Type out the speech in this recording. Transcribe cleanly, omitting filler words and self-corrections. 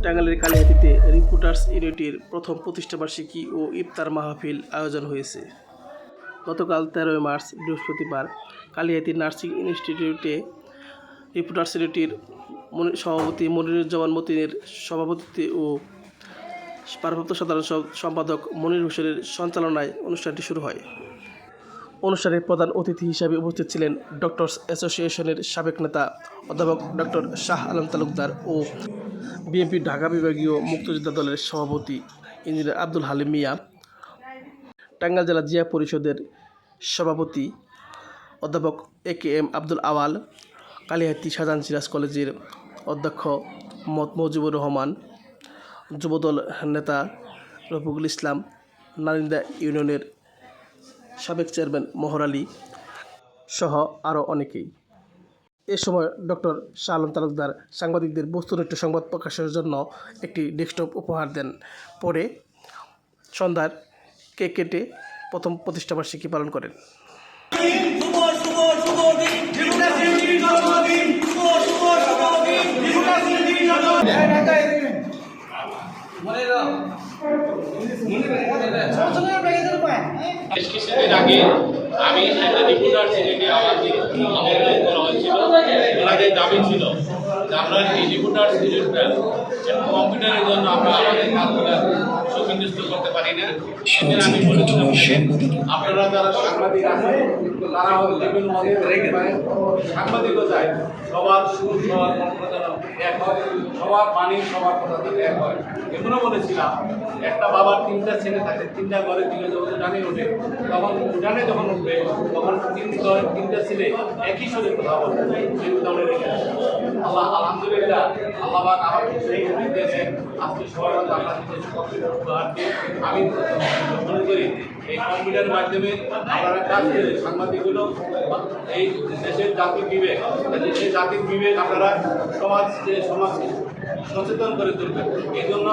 টাঙ্গাইলের কালিহাতীতে রিপোর্টার্স ইউনিটির প্রথম প্রতিষ্ঠাবার্ষিকী ও ইফতার মাহফিল আয়োজন হয়েছে। গতকাল 13 মার্চ বৃহস্পতিবার কালিহাতী নার্সিং ইনস্টিটিউটে রিপোর্টার্স ইউনিটির সভাপতি মনিরুজ্জামান মতিনের সভাপতিত্বে ও ভারপ্রাপ্ত সাধারণ সম্পাদক মনির হোসেনের সঞ্চালনায় অনুষ্ঠানটি শুরু হয়। অনুষ্ঠানে প্রধান অতিথি হিসাবে উপস্থিত ছিলেন ডক্টরস অ্যাসোসিয়েশনের সাবেক নেতা অধ্যাপক ডক্টর শাহ আলম তালুকদার ও বিএনপি ঢাকা বিভাগীয় মুক্তিযোদ্ধা দলের সভাপতি ইঞ্জিনিয়ার আব্দুল হালিম মিয়া, টাঙ্গাইল জেলা জিয়া পরিষদের সভাপতি অধ্যাপক AKM আব্দুল আওয়াল, কালিহাতী শাহজাহান সিরাজ কলেজের অধ্যক্ষ মুজিবুর রহমান, যুবদল নেতা রফিকুল ইসলাম, নারিন্দা ইউনিয়নের সাবেক চেয়ারম্যান মোহর আলী সহ আরও অনেকেই। এ সময় ডক্টর শাহ আলম তালুকদার সাংবাদিকদের বস্তুনিষ্ঠ সংবাদ প্রকাশের জন্য একটি ডেস্কটপ উপহার দেন। পরে সন্ধ্যার কেক কেটে প্রথম প্রতিষ্ঠাবার্ষিকী পালন করেন। বেশ কিছুদিন আগে আমি একটা রিপোর্টার সিনেটে আমাদের করা হয়েছিল। ওনাদের দাবি ছিল যে আমরা এই রিপোর্টার সিনেটটা কম্পিউটারের জন্য আমরা আমাদের কাজগুলো সুবিন্যস্ত করতে পারি না। সেদিন আমি বলেছিলাম আপনারা যারা সাংবাদিক আছেন তারা বিভিন্ন সাংবাদিকতায় সবার সুর সবার মন্ত্রণা এক হয়, সবার বাণী সবার কথা এক হয়। এমনও বলেছিলাম একটা বাবার 3টা ছেলে থাকে, 3টা ঘরে দিকে যখন উঠানে ওঠে তখন উঠানে যখন উঠবে তখন 3টা ছেলে একই সুরে কথা বলবে, সেই উদাহরণে রেখে আল্লাহ আলহামদুলিল্লাহ আল্লাহ আমার সেই দিয়েছেন। আজকে সবাই আপনার কম্পিউটারকে আমি মনে করি এই কম্পিউটারের মাধ্যমে আপনারা কাজ করে সাংবাদিকগুলো এই দেশের জাতির বিবেক, দেশের জাতির বিবেক আপনারা সমাজকে সচেতন করে তুলবেন। এই জন্য